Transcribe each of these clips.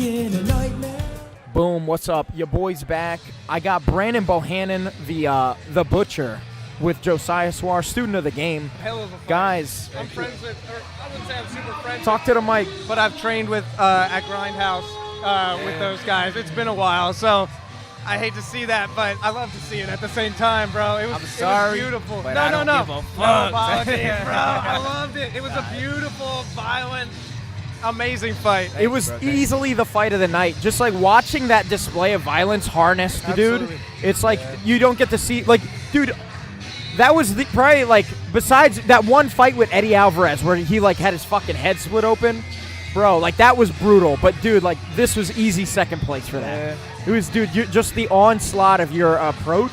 in a nightmare. Boom, what's up? Your boy's back. I got Brandon Bohannon, the Butcher, with Josiah Swarr, student of the game. Hell of a fight. Guys, I'm friends with, or I wouldn't say I'm super friends talk to the mic. with, but I've trained with at Grindhouse with those guys. It's been a while, so I hate to see that, but I love to see it at the same time, bro. It was beautiful. But No I don't no give a no fuck. apologies, bro. I loved it. It was a beautiful, violent, amazing fight. It was easily the fight of the night. Just like watching that display of violence harnessed, dude. Absolutely. It's like you don't get to see, like, dude. That was probably like, besides that one fight with Eddie Alvarez where he like had his fucking head split open, bro. Like that was brutal. But dude, like this was easy second place for that. It was, dude, just the onslaught of your approach,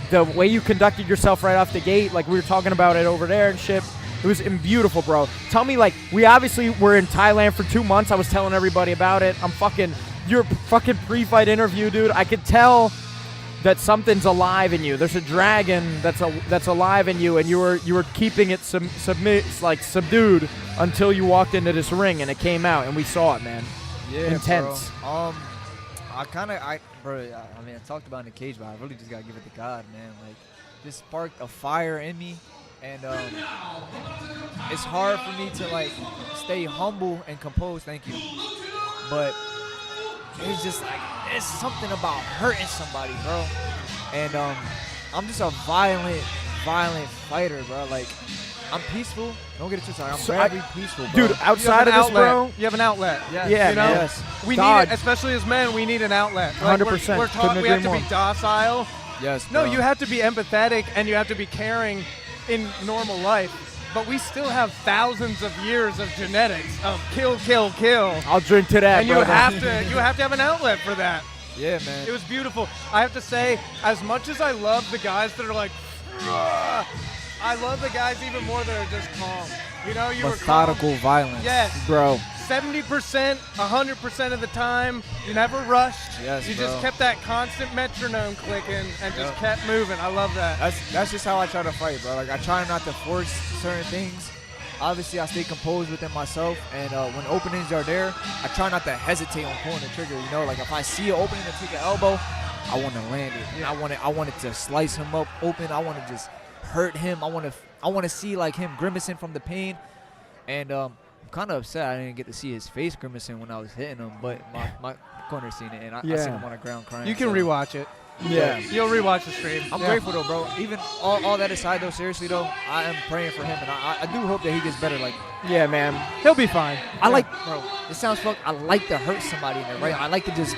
the way you conducted yourself right off the gate. Like we were talking about it over there and shit. It was beautiful, bro. Tell me, like, we obviously were in Thailand for 2 months. I was telling everybody about it. Your fucking pre-fight interview, dude. I could tell that something's alive in you. There's a dragon that's alive in you, and you were keeping it subdued until you walked into this ring, and it came out, and we saw it, man. Yeah, intense. Bro. I mean, I talked about it in the cage, but I really just gotta give it to God, man. Like, this sparked a fire in me, and it's hard for me to like stay humble and composed. Thank you, but it's just like it's something about hurting somebody, bro. And I'm just a violent fighter, bro. Like, I'm peaceful. Don't get it twisted. I'm very peaceful, bro. Dude, outside of this, bro. You have an outlet. Yes. Yeah, you know? man. Yes. We need it, especially as men. We need an outlet. Like, 100%. We're taught we have to be docile. Yes. No, bro. you have to be empathetic and you have to be caring in normal life. But we still have thousands of years of genetics of kill, kill, kill. I'll drink to that, And you brother. have to have an outlet for that. Yeah, man. It was beautiful. I have to say, as much as I love the guys that are like, "Ugh," I love the guys even more that are just calm. You know, you Methodical were calm. violence. Yes. Bro. 70%, 100% of the time, you never rushed. Yes, you bro. just kept that constant metronome clicking and just kept moving. I love that. That's just how I try to fight, bro. Like, I try not to force certain things. Obviously, I stay composed within myself, and when openings are there, I try not to hesitate on pulling the trigger. You know, like if I see an opening to take an elbow, I want to land it. Yeah. I want it to slice him up open. I want to just hurt him. I want to see like him grimacing from the pain, and I'm kind of upset I didn't get to see his face grimacing when I was hitting him, but my corner seen it, and I seen him on the ground crying. You can so. rewatch it. Yeah. You'll rewatch the stream. I'm grateful though, bro. Even all that aside though, seriously though, I am praying for him, and I do hope that he gets better. Like, Yeah, man. He'll be fine. I like, bro. It sounds fucked. I like to hurt somebody in there, right? I like to just.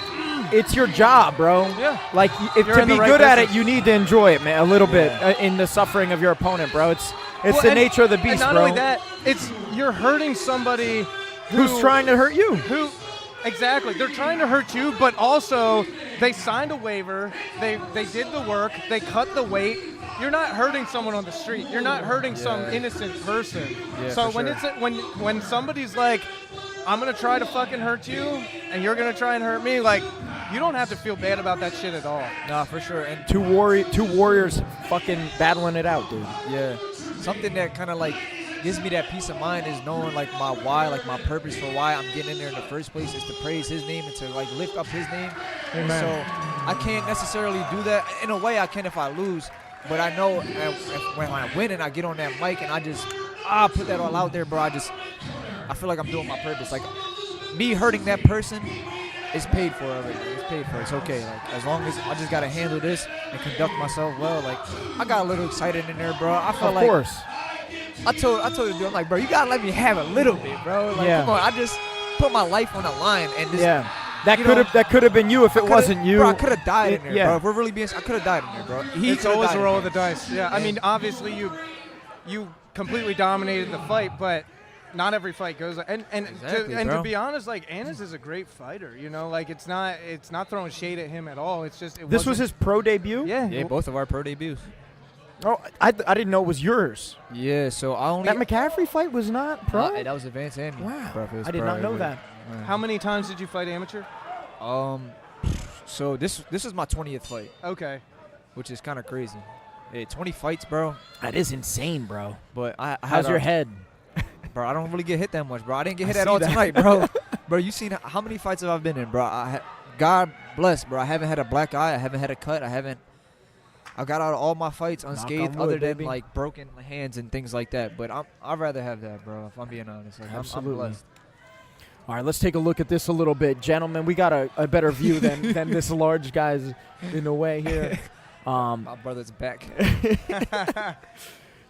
It's your job, bro. Yeah. Like, if You're to in be the right good at it, business. you need to enjoy it, man, a little bit in the suffering of your opponent, bro. It's Well, the and- nature of the beast, and not bro. only that, it's you're hurting somebody Who's trying to hurt you? Who? Exactly. They're trying to hurt you, but also they signed a waiver. They did the work. They cut the weight. You're not hurting someone on the street. You're not hurting some innocent person. Yeah, so for when sure. it's when somebody's like, I'm gonna try to fucking hurt you, and you're gonna try and hurt me, like, you don't have to feel bad about that shit at all. Nah, for sure. And Two warriors fucking battling it out, dude. yeah, something that kind of like gives me that peace of mind is knowing like my why, like my purpose for why I'm getting in there in the first place is to praise his name and to like lift up his name. Amen. So I can't necessarily do that. In a way I can if I lose, but I know when I win and I get on that mic and I just put that all out there, bro, I feel like I'm doing my purpose. Like, me hurting that person is paid for already. It's paid for. It's okay. Like, as long as I just gotta handle this and conduct myself well. Like, I got a little excited in there, bro. I felt Of like course. I told the dude, I'm like, bro, you gotta let me have a little bit, bro. Like, Yeah. come on, I just put my life on the line and just Yeah. That you know, could have been you if it wasn't you. Bro, I could have died in there, Yeah. bro. If we're really being, I could have died in there, bro. It's always a roll of the dice. Yeah, I mean, obviously you completely dominated the fight, but not every fight goes. And Exactly, to bro. be honest, like, Annis is a great fighter. You know, like, it's not throwing shade at him at all. It's just This was his pro debut? Yeah. Yeah, both of our pro debuts. Oh, I didn't know it was yours. Yeah, so I only. That McCaffrey fight was not pro? That was Advanced Andy. Wow. Bro, if it was I did pro, not it know would- that. How many times did you fight amateur? So this is my 20th fight, Okay. which is kind of crazy. Hey, 20 fights, bro. That is insane, bro. But I How's had your a- head? Bro, I don't really get hit that much, bro. I didn't get hit I at see all that. tonight, bro. Bro, you seen how many fights have I been in, bro? God bless, bro. I haven't had a black eye. I haven't had a cut. I got out of all my fights unscathed, other than like broken hands and things like that. But I'd rather have that, bro. If I'm being honest, like, I'm blessed. All right, let's take a look at this a little bit, gentlemen. We got a better view than this large guy's in a way here. My brother's back.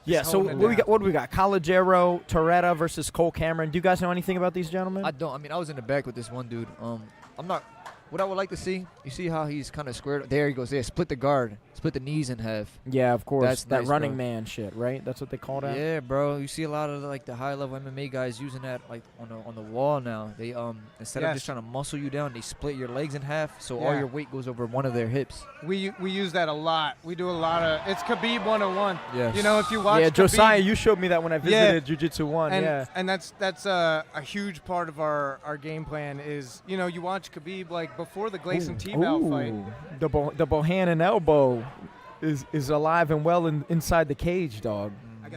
Yeah, so what do we got? Calogero, Toretta versus Cole Cameron. Do you guys know anything about these gentlemen? I don't. I mean, I was in the back with this one dude. I'm not. What I would like to see, you see how he's kind of squared. There he goes. There, split the guard, split the knees in half. Yeah, of course. That's that nice, running bro. Man shit, right? That's what they call that. Yeah, bro. You see a lot of like the high level MMA guys using that like on the wall now. They instead of just trying to muscle you down, they split your legs in half, so all your weight goes over one of their hips. We use that a lot. We do a lot of. It's Khabib 101. Yes. You know, if you watch. Yeah, Khabib, Josiah, you showed me that when I visited Jiu-Jitsu 1. And, and that's a huge part of our game plan is, you know, you watch Khabib like before the Gleison T-Bow fight. The Bohannon elbow is alive and well inside the cage, dog.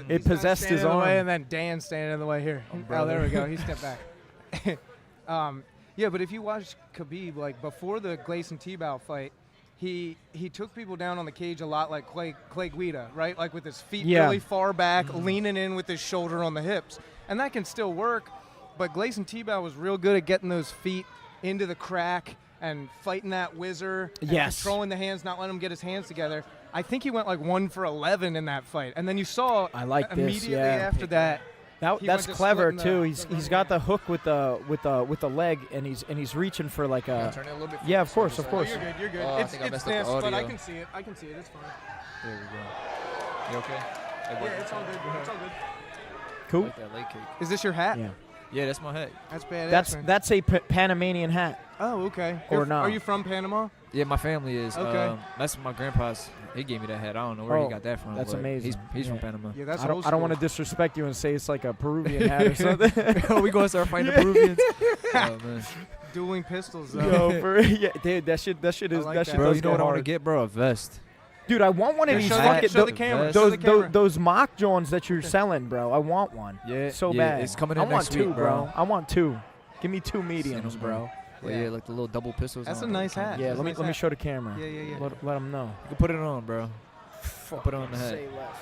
It possessed his arm. And then Dan standing in the way here. Oh, there we go. He stepped back. Yeah, but if you watch Khabib, like before the Gleison T-Bow fight, he took people down on the cage a lot like Clay Guida, right? Like with his feet really far back, leaning in with his shoulder on the hips. And that can still work, but Gleison T-Bow was real good at getting those feet into the crack and fighting that whizzer, and controlling the hands, not letting him get his hands together. I think he went like 1 for 11 in that fight, and then you saw immediately after that. That's clever too. He's got the hook with the leg, and he's reaching for like a. Turn it a little bit. Yeah, of course. You're good. You're good. I think I messed up the audio. But I can see it. It's fine. There we go. You okay? Yeah, it's all good. It's all good. Cool. Like that leg kick. Is this your hat? Yeah. Yeah, that's my hat. That's badass. That's a Panamanian hat. Oh, okay. Or not. Are you from Panama? Yeah, my family is. Okay. That's my grandpa's. He gave me that hat. I don't know where he got that from. That's amazing. He's from Panama. Yeah, that's I don't want to disrespect you and say it's like a Peruvian hat or something. We gonna start fighting the Peruvians. Oh man. Dueling pistols though. Yo, dude, that shit is like that that. shit Bro, does you go know what I hard. want to get, bro? A vest. Dude, I want one of these fucking show the camera. those mock Johns that you're selling, bro. I want one. Yeah, so bad. It's coming I in want next two, week, bro. I want two. Give me 2 mediums, Send 'em, bro. Well, yeah, like the little double pistols. That's on a nice hat. Yeah, That's let a me nice show the camera. Yeah. Let them know. You can put it on, bro. Put it on the head. Say less.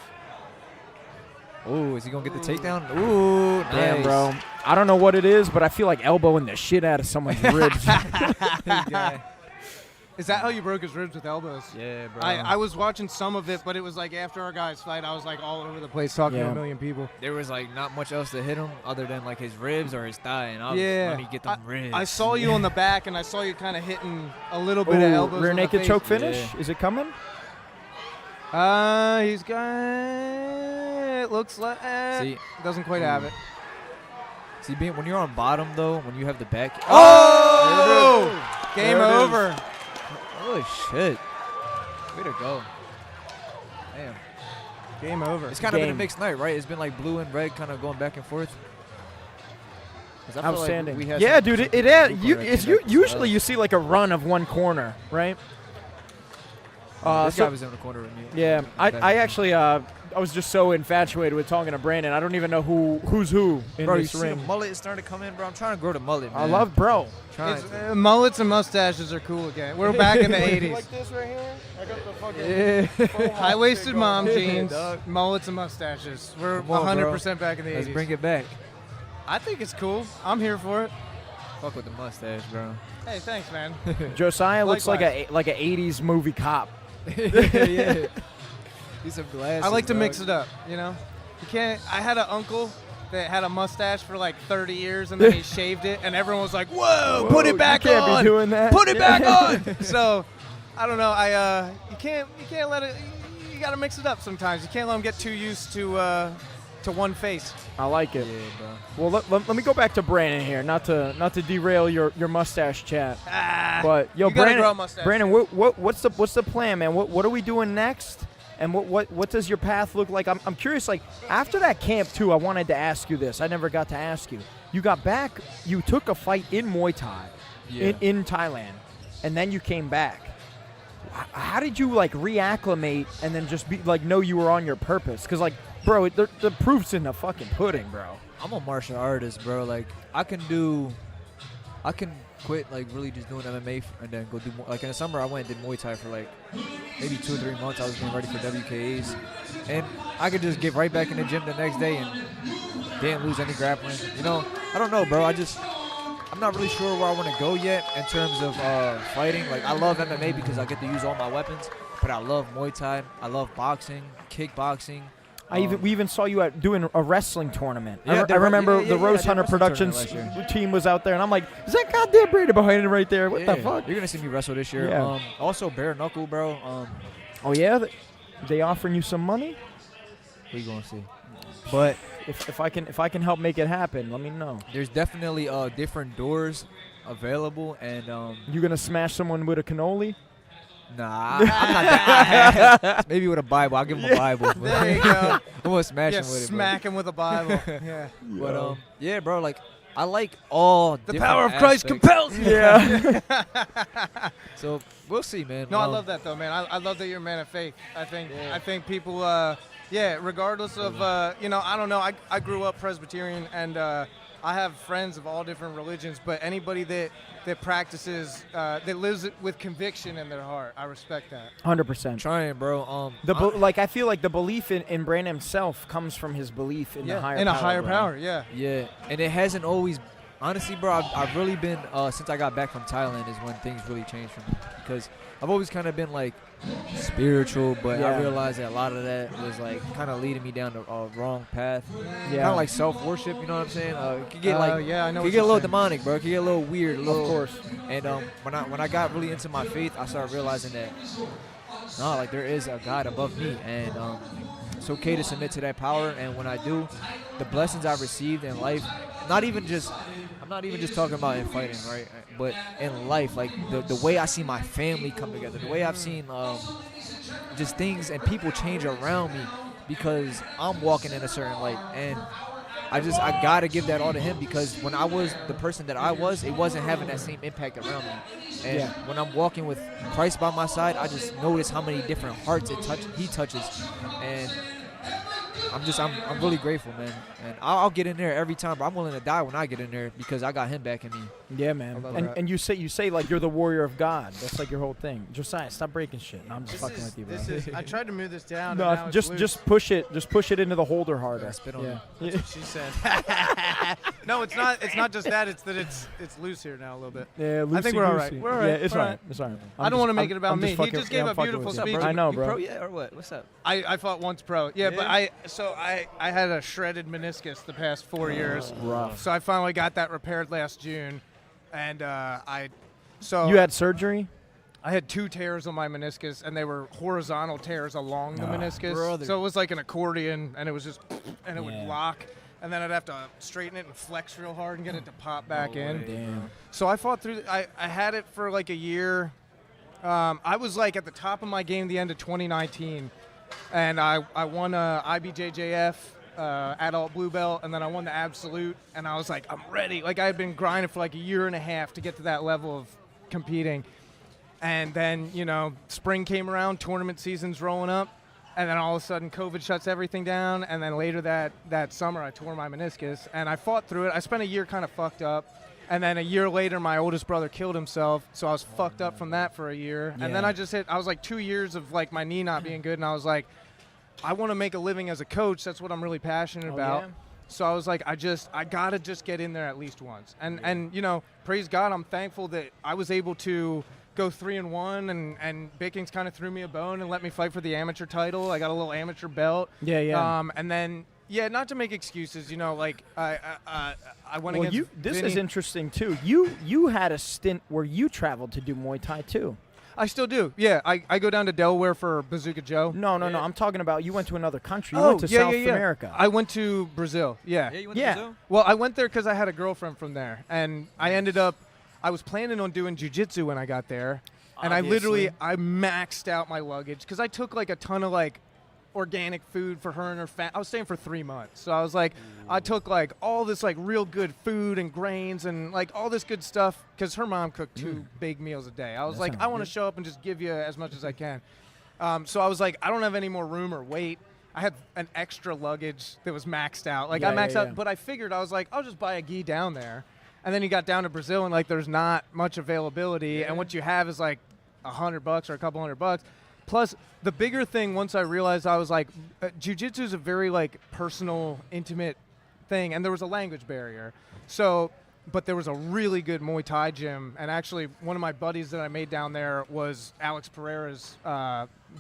Ooh, is he gonna get the takedown? Ooh, nice. Damn, bro. I don't know what it is, but I feel like elbowing the shit out of someone's ribs. Is that how you broke his ribs with elbows? Yeah, bro. I was watching some of it, but it was like after our guys' fight, I was like all over the place talking to a million people. There was like not much else to hit him other than like his ribs or his thigh, and I was let me get them ribs. I saw you on the back, and I saw you kind of hitting a little bit of elbows. Rear on naked the face. choke finish? Yeah. Is it coming? He's got. It looks like. See, doesn't quite have it. See, when you're on bottom though, when you have the back. Oh! Game over. Holy shit! Way to go. Damn. Game over. It's kind of been a mixed night, right? It's been like blue and red, kind of going back and forth. Outstanding. Like yeah, dude. Usually you see like a run of one corner, right? This guy was in the corner with me. Yeah, I actually I was just so infatuated with talking to Brandon. I don't even know who's who in bro, this you see ring. the mullet is starting to come in, bro. I'm trying to grow the mullet, man. I love, bro. Mullets and mustaches are cool again. We're back in the 80s. Like this right here? I got the fucking high-waisted mom jeans, mullets and mustaches. We're 100% back in the 80s. Let's bring it back. I think it's cool. I'm here for it. Fuck with the mustache, bro. Hey, thanks, man. Josiah looks like a 80s movie cop. Yeah. He's some glasses. I like to mix it up, you know? You can't. I had an uncle that had a mustache for like 30 years, and then he shaved it, and everyone was like, whoa, put it back you can't on. Be doing that. Put it back on. So, I don't know. You can't let it. You got to mix it up sometimes. You can't let them get too used to one face. I like it. Yeah, bro. Well, let me go back to Brandon here, not to derail your mustache chat. But yo, Brandon, what's the plan, man? What are we doing next? And what does your path look like? I'm curious. Like after that camp too, I wanted to ask you this. I never got to ask you. You got back. You took a fight in Muay Thai, in Thailand, and then you came back. How did you like reacclimate and then just be like know you were on your purpose? Because like, bro, the proof's in the fucking pudding, bro. I'm a martial artist, bro. Like I can do I can quit like really just doing MMA and then go do like in the summer I went and did Muay Thai for like maybe 2 or 3 months. I was getting ready for WKAs, and I could just get right back in the gym the next day and didn't lose any grappling. You know, I don't know, bro. I'm not really sure where I want to go yet in terms of fighting. Like I love MMA because I get to use all my weapons, but I love Muay Thai. I love boxing, kickboxing. We even saw you doing a wrestling tournament. Yeah, I remember the Rose I did Hunter wrestling Productions tournament last team was out there, and I'm like, is that goddamn Brady behind it right there? What the fuck? You're gonna see me wrestle this year. Yeah. Also bare knuckle, bro. Oh yeah, they offering you some money? We gonna see. But if I can help make it happen, let me know. There's definitely different doors available, and You gonna smash someone with a cannoli? nah, I'm not that. Maybe with a Bible. I'll give him a Bible. There you go. I'm gonna smash Yeah, him with it. smack him with a Bible. Yeah. But yeah, bro. Like I like all The power of Christ aspects. compels you. Yeah. So we'll see, man. No, I love that though, man. I love that you're a man of faith. I think people, regardless of, I don't know. I grew up Presbyterian, and I have friends of all different religions, but anybody that practices, that lives with conviction in their heart, I respect that. 100%. Trying, bro. I feel like the belief in Brand himself comes from his belief in the higher in power. a higher bro. power, yeah. Yeah, and it hasn't always. Honestly, bro, I've really been since I got back from Thailand is when things really changed for me, because I've always kind of been like spiritual, but I realized that a lot of that was like kind of leading me down the wrong path. Yeah. Kind of like self-worship, you know what I'm saying? It could get I know. it What could get you're a little saying. demonic, bro. It could get a little weird, Of course. And when I got really into my faith, I started realizing that like there is a God above me, and it's okay to submit to that power. And when I do, the blessings I've received in life, I'm not even just talking about in fighting, right? But in life, like the way I see my family come together, the way I've seen just things and people change around me because I'm walking in a certain light, and I gotta give that all to him, because when I was the person that I was, it wasn't having that same impact around me. And when I'm walking with Christ by my side, I just notice how many different hearts he touches, and I'm really grateful, man. And I'll get in there every time, but I'm willing to die when I get in there because I got him back in me. Yeah, man. And you say like you're the warrior of God. That's like your whole thing. Josiah, stop breaking shit. No, I'm just fucking with you, bro. I tried to move this down. No, and now it's loose. just push it. Just push it into the holder harder. Spit on him. That's what she said. No, it's not. It's not just that. It's that it's loose here now a little bit. Yeah, I think we're all right. We're all right. Yeah, it's We're all all right. It's all right. I don't want to make it about I'm me. He fucking- just gave I'm a fucking beautiful with you. speech. I know, You bro. pro yet or what? What's up? I fought once pro. Yeah, but I had a shredded meniscus the past 4 years. Rough. So I finally got that repaired last June, and You had surgery? I had 2 tears on my meniscus, and they were horizontal tears along the meniscus. brother. So it was like an accordion, and it was just, and it would Yeah. lock, and then I'd have to straighten it and flex real hard and get it to pop back in. Damn. So I fought through. I had it for like a year. I was like at the top of my game the end of 2019, and I won a IBJJF adult blue belt, and then I won the absolute, and I was like, I'm ready. Like I had been grinding for like a year and a half to get to that level of competing, and then spring came around, tournament season's rolling up, and then all of a sudden COVID shuts everything down, and then later that summer I tore my meniscus, and I fought through it. I spent a year kind of fucked up. And then a year later, my oldest brother killed himself, so I was fucked up from that for a year. And then I was like 2 years of like my knee not being good, and I was like, I want to make a living as a coach. That's what I'm really passionate about. yeah? So I was like, I gotta just get in there at least once. And praise God, I'm thankful that I was able to go 3-1, and Bickings kind of threw me a bone and let me fight for the amateur title. I got a little amateur belt. Yeah. And then. Yeah, not to make excuses, like I went against This Vinny. is interesting too. You had a stint where you traveled to do Muay Thai too. I still do. Yeah, I go down to Delaware for Bazooka Joe. No. I'm talking about you went to another country. You went to South America. I went to Brazil. Yeah. Yeah, you went to Brazil? Well, I went there because I had a girlfriend from there, and I was planning on doing jiu-jitsu when I got there, and Obviously. I maxed out my luggage because I took like a ton of like organic food for her and her family. I was staying for 3 months, so I was like, I took like all this like real good food and grains and like all this good stuff because her mom cooked 2 big meals a day. I was like, I want to show up and just give you as much as I can. So I was like, I don't have any more room or weight. I had an extra luggage that was maxed out. Like I maxed out, but I figured I was like, I'll just buy a gi down there. And then you got down to Brazil, and like there's not much availability, and what you have is like $100 or a couple $100. Plus, the bigger thing once I realized I was like, jiu-jitsu is a very like personal, intimate thing, and there was a language barrier. So, but there was a really good Muay Thai gym, and actually one of my buddies that I made down there was Alex Pereira's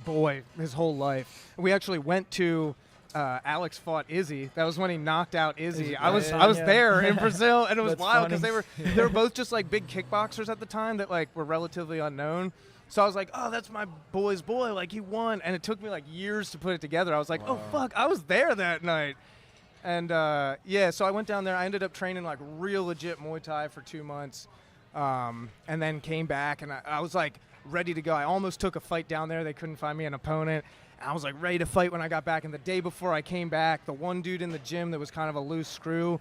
boy his whole life. And we actually went to Alex fought Izzy. That was when he knocked out Izzy. I was there in Brazil, and it was wild because they were both just like big kickboxers at the time that like were relatively unknown. So I was like, oh, that's my boy's boy. Like he won, and it took me like years to put it together. I was like, oh fuck, I was there that night. And yeah, so I went down there. I ended up training like real legit Muay Thai for 2 months, and then came back, and I was like ready to go. I almost took a fight down there. They couldn't find me an opponent. I was like ready to fight when I got back. And the day before I came back, the one dude in the gym that was kind of a loose screw,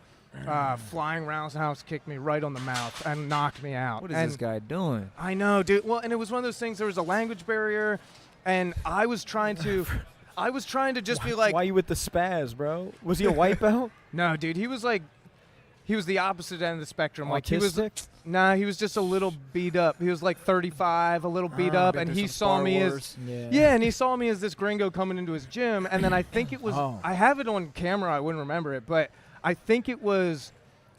flying roundhouse kicked me right on the mouth and knocked me out. What is this guy doing? I know, dude. Well, and it was one of those things. There was a language barrier, and I was trying to just be like, why you with the spaz, bro? Was he a white belt? No, dude. He was like, he was the opposite end of the spectrum. Like he was, Autistic? nah, he was just a little beat up. He was like 35, a little beat up, and he saw me as and he saw me as this gringo coming into his gym, and then I think it was I have it on camera. I wouldn't remember it, but I think it was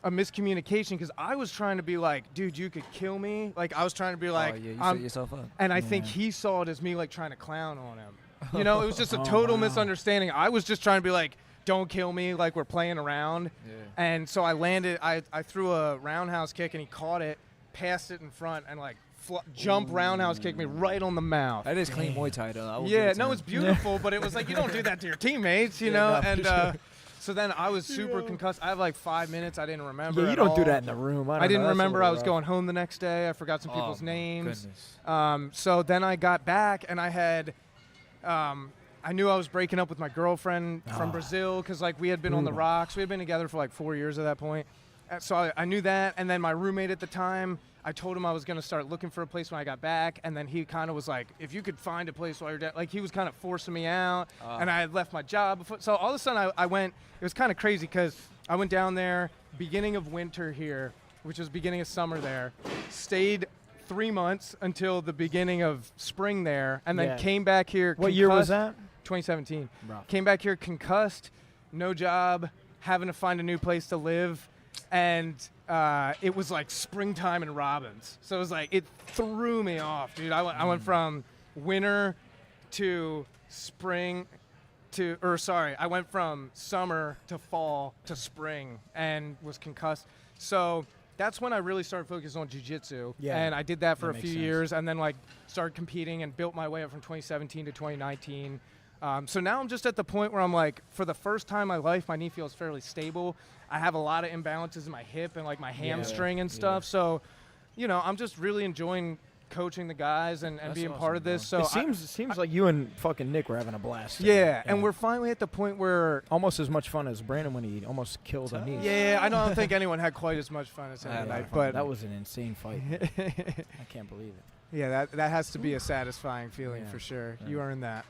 a miscommunication because I was trying to be like, dude, you could kill me. Like I was trying to be like, you set yourself up. And I think he saw it as me like trying to clown on him. You know, it was just a total misunderstanding. I was just trying to be like, don't kill me, like we're playing around. Yeah. And so I landed, I threw a roundhouse kick, and he caught it, passed it in front, and like jump roundhouse kicked me right on the mouth. That is clean Muay Thai, though. Yeah, no, it's beautiful, but it was like, you don't do that to your teammates, you know? No, and so then I was super concussed. I have like 5 minutes I didn't remember. Yeah, you don't do that in the room. I didn't remember I was going home the next day. I forgot some people's names. So then I got back, and I had I knew I was breaking up with my girlfriend from Brazil because like we had been on the rocks. We had been together for like 4 years at that point. So I knew that. And then my roommate at the time, I told him I was going to start looking for a place when I got back. And then he kind of was like, if you could find a place while you're down, like he was kind of forcing me out. And I had left my job before. So all of a sudden I went, it was kind of crazy because I went down there beginning of winter here, which was beginning of summer there, stayed 3 months until the beginning of spring there, and then came back here. What year was that? 2017. Bro. Came back here concussed, no job, having to find a new place to live, and it was like springtime in Robbins. So it was like, it threw me off, dude. I went from winter to spring to, I went from summer to fall to spring and was concussed. So that's when I really started focusing on jiu-jitsu. Yeah. And I did that for a few years, and then like started competing and built my way up from 2017 to 2019. So now I'm just at the point where I'm like, for the first time in my life, my knee feels fairly stable. I have a lot of imbalances in my hip and like my hamstring and stuff. So, you know, I'm just really enjoying coaching the guys and being awesome, part of this. So it seems like you and fucking Nick were having a blast. Yeah, and we're finally at the point where almost as much fun as Brandon when he almost killed a knee. Yeah, I don't think anyone had quite as much fun as him tonight, but that was an insane fight. I can't believe it. Yeah, that has to be a satisfying feeling for sure. Yeah. You earned that.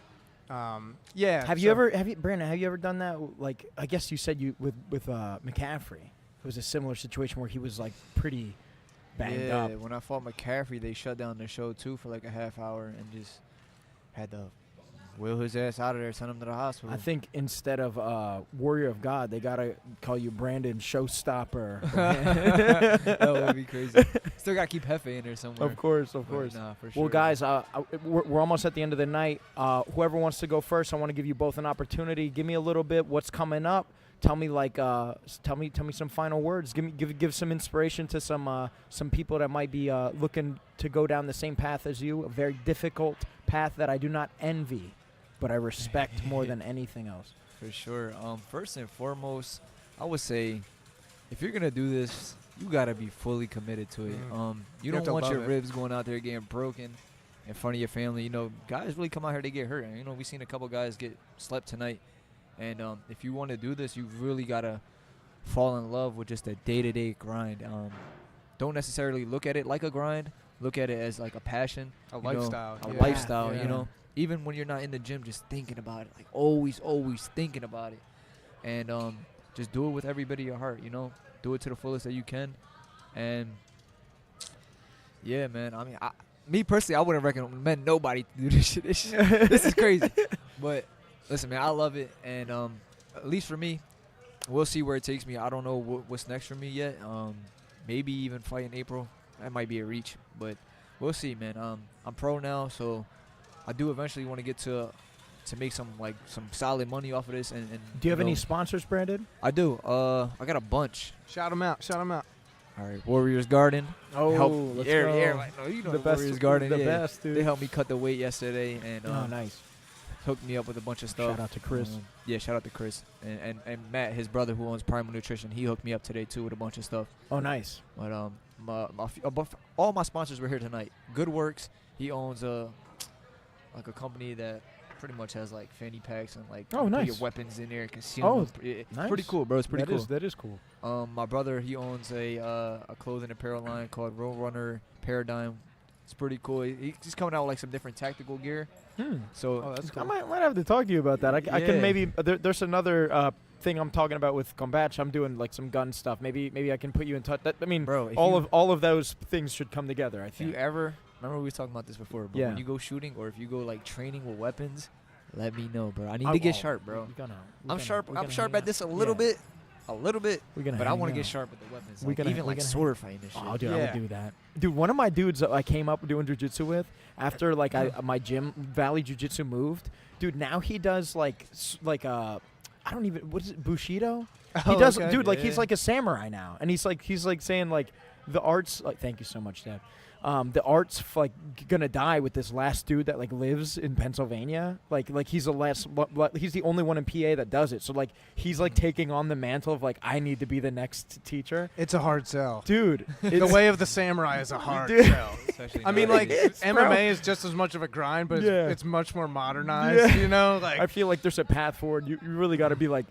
Have you Brandon? Have you ever done that? Like, I guess you said you with McCaffrey. It was a similar situation where he was like pretty banged up. When I fought McCaffrey, they shut down the show too for like a half hour and just had to wheel his ass out of there, send him to the hospital. I think instead of Warrior of God, they gotta call you Brandon Showstopper. That would be crazy. Still gotta keep Hefe in there somewhere. Of course. Nah, for sure. Well, guys, we're almost at the end of the night. Whoever wants to go first, I want to give you both an opportunity. Give me a little bit what's coming up. Tell me tell me some final words. Give some inspiration to some people that might be looking to go down the same path as you. A very difficult path that I do not envy, but I respect more than anything else. For sure. First and foremost, I would say if you're gonna do this, you gotta be fully committed to it. You don't want your ribs going out there getting broken in front of your family. You know, guys really come out here to get hurt. And, you know, we've seen a couple guys get slept tonight. And if you want to do this, you really got to fall in love with just a day-to-day grind. Don't necessarily look at it like a grind. Look at it as like a passion. A lifestyle. Lifestyle, you know. Even when you're not in the gym, just thinking about it. Like always thinking about it. And just do it with every bit of your heart, you know. Do it to the fullest that you can. And yeah, man. I mean, me personally, I wouldn't recommend nobody to do this shit. This is crazy. But listen, man, I love it. And at least for me, we'll see where it takes me. I don't know what's next for me yet. Maybe even fight in April. That might be a reach, but we'll see, man. I'm pro now, so I do eventually want to get to make some solid money off of this. And do you have any sponsors, Brandon? I do. I got a bunch. Shout them out. Shout them out. All right, Warriors Garden. Oh, let's go. No, you know the best, Warriors Garden. The best, dude. They helped me cut the weight yesterday, and nice. Hooked me up with a bunch of stuff. Shout out to Chris. Yeah, shout out to Chris. And Matt, his brother who owns Primal Nutrition, he hooked me up today too with a bunch of stuff. Oh, nice. But all my sponsors were here tonight. Good Works, he owns a company that pretty much has like fanny packs and put nice. your weapons in there, conceal them. Nice. Pretty cool, bro. It's pretty cool. That is cool. My brother, he owns a clothing apparel line called Roadrunner Paradigm. It's pretty cool. He's coming out with like some different tactical gear. So that's cool. I might have to talk to you about that. I can maybe there's another thing I'm talking about with Combatch. I'm doing like some gun stuff. Maybe I can put you in touch. Bro, all of those things should come together. I think. If you ever remember we was talking about this before, but when you go shooting or if you go like training with weapons, let me know, bro. I need to get sharp, bro. I'm sharp at this a little bit. But I want to get sharp with the weapons. Even like sword fighting and shit. Oh, dude, I would do that. Dude, one of my dudes I came up doing jiu-jitsu with, after my gym, Valley Jiu-Jitsu moved, dude, now he does what is it, Bushido? He does, okay. Dude, he's like a samurai now. And he's saying the arts, thank you so much, Dad. The art's gonna die with this last dude that lives in Pennsylvania. He's he's the only one in PA that does it. So he's taking on the mantle of I need to be the next teacher. It's a hard sell, dude. The way of the samurai is a hard sell. I mean, MMA is just as much of a grind, but it's much more modernized. You know, I feel like there's a path forward. You really got to be like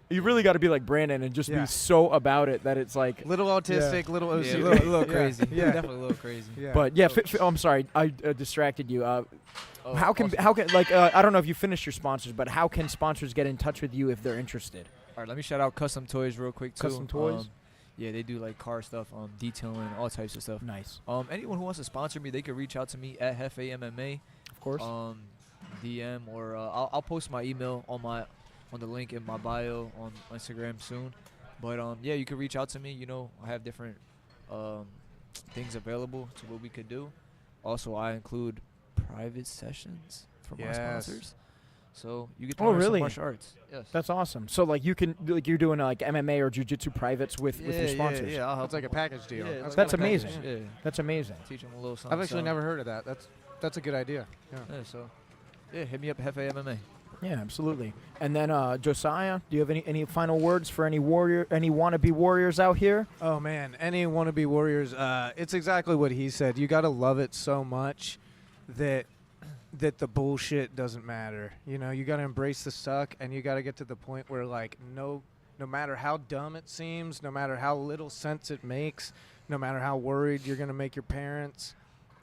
Brandon and just be so about it that it's little autistic, little OC, a little crazy. Yeah, definitely a little crazy. Yeah. But yeah. I'm sorry, I distracted you. How can I don't know if you finished your sponsors, but how can sponsors get in touch with you if they're interested? All right, let me shout out Custom Toys real quick too. Custom Toys? Yeah, they do car stuff, detailing, all types of stuff. Nice. Anyone who wants to sponsor me, they could reach out to me at Hefe MMA. Of course. DM or I'll post my email on the link in my bio on Instagram soon. But yeah, you can reach out to me. You know, I have different things available to what we could do. Also, I include private sessions for my sponsors. So you get to learn some martial arts. Yes. That's awesome. So you're doing MMA or jiu-jitsu privates with your sponsors. Yeah, I'll help. It's like a package deal. Yeah, that's amazing. Yeah. That's amazing. Teach them a little something. I've actually never heard of that. That's a good idea. Yeah. So hit me up at Hefe MMA. Yeah, absolutely. And then Josiah, do you have any final words for any wannabe warriors out here? Oh man, any wannabe warriors. It's exactly what he said. You got to love it so much that the bullshit doesn't matter. You know, you got to embrace the suck, and you got to get to the point where no matter how dumb it seems, no matter how little sense it makes, no matter how worried you're gonna make your parents,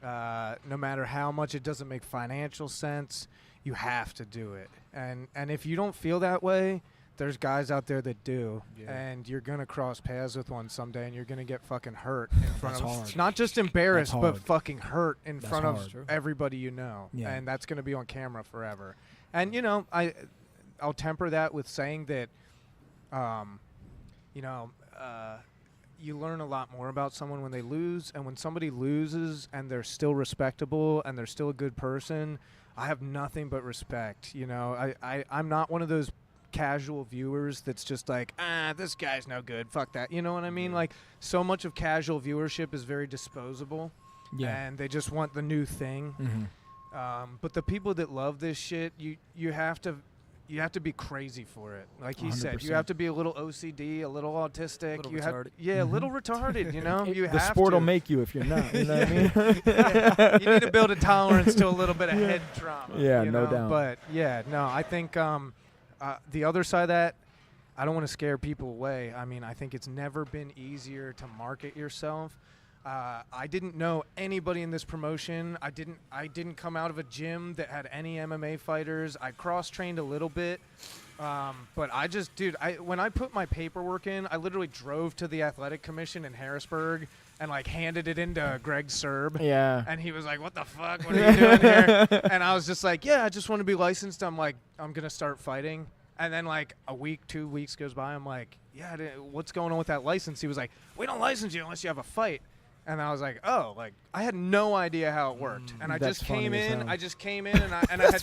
no matter how much it doesn't make financial sense, you have to do it. And if you don't feel that way, there's guys out there that do. Yeah. And you're going to cross paths with one someday, and you're going to get fucking hurt in front of hard. Not just embarrassed, but fucking hurt in front of everybody you know. Yeah. And that's going to be on camera forever. And, you know, I'll temper that with saying that, you learn a lot more about someone when they lose. And when somebody loses and they're still respectable and they're still a good person, I have nothing but respect. You know, I'm not one of those casual viewers that's just this guy's no good, fuck that. You know what I mean? So much of casual viewership is very disposable, and they just want the new thing. Mm-hmm. But the people that love this shit, you have to be crazy for it. Like he 100%. Said, you have to be a little OCD, a little autistic. A little retarded. A little retarded, you know? The sport will make you if you're not, you know what I mean? You need to build a tolerance to a little bit of head trauma. Yeah, no doubt. But, I think the other side of that, I don't want to scare people away. I mean, I think it's never been easier to market yourself. I didn't know anybody in this promotion. I didn't come out of a gym that had any MMA fighters. I cross-trained a little bit. But when I put my paperwork in, I literally drove to the athletic commission in Harrisburg and like handed it into Greg Serb. Yeah. And he was like, "What the fuck? What are you doing here?" And I was just like, "Yeah, I just want to be licensed." I'm like, "I'm gonna start fighting." And then like a week, 2 weeks goes by. I'm like, "Yeah, what's going on with that license?" He was like, "We don't license you unless you have a fight." And I was like, "Oh, like I had no idea how it worked." And I just came in. I had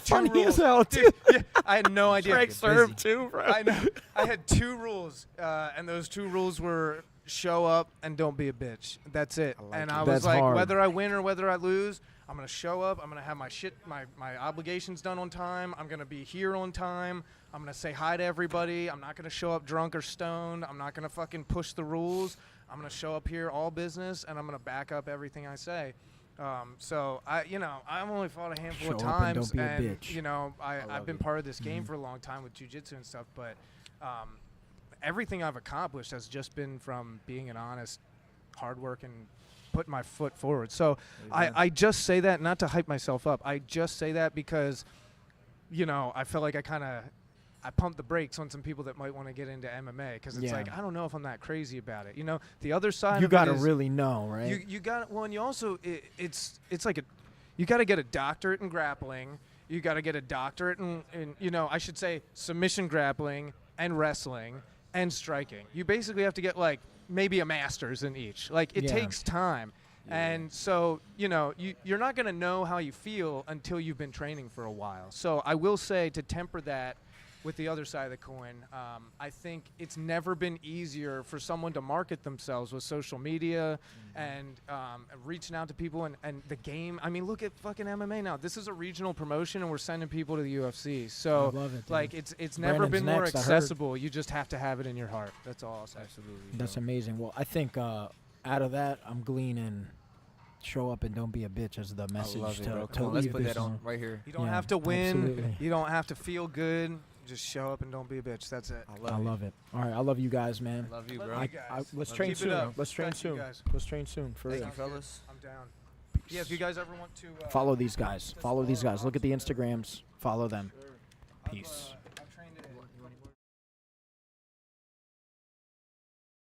2 rules. Dude, yeah, I had no idea. Greg Serb too, bro. I know. I had 2 rules, and those 2 rules were show up and don't be a bitch. That's it. And I was like, whether I win or whether I lose, I'm gonna show up. I'm gonna have my shit, my obligations done on time. I'm gonna be here on time. I'm gonna say hi to everybody. I'm not gonna show up drunk or stoned. I'm not gonna fucking push the rules. I'm gonna show up here all business, and I'm gonna back up everything I say. So I've only fought a handful of times, and you know, I've been part of this game for a long time with jiu-jitsu and stuff, but everything I've accomplished has just been from being an honest, hardworking, putting my foot forward. So I just say that not to hype myself up. I just say that because, you know, I feel like I pumped the brakes on some people that might want to get into MMA because it's like, I don't know if I'm that crazy about it. You know, the other side you of got it to is really know, right? You got, well, and you also, it's like you got to get a doctorate in grappling. You got to get a doctorate in, you know, I should say submission grappling and wrestling and striking. You basically have to get like maybe a master's in each. Like it takes time. And so, you know, you're not going to know how you feel until you've been training for a while. So I will say, to temper that with the other side of the coin, I think it's never been easier for someone to market themselves with social media and reaching out to people and the game. I mean, look at fucking MMA now. This is a regional promotion, and we're sending people to the UFC. So, I love it, like, it's never been more accessible. You just have to have it in your heart. That's all I'll say. Absolutely. That's amazing. Well, I think out of that, I'm gleaning show up and don't be a bitch as the message. I love it, to bro. to Come on, let's leave put this that on right here. You don't have to win. Absolutely. You don't have to feel good. Just show up and don't be a bitch. That's it. I love it. All right, I love you guys, man. Love you, bro. Let's Love train you. Keep it soon. up. Let's train Thank you, soon. guys. Let's train soon, for Thank real. you, fellas. I'm down. Yeah, if you guys ever want to Follow these guys. Follow these guys. Look at the Instagrams. Follow them. Peace.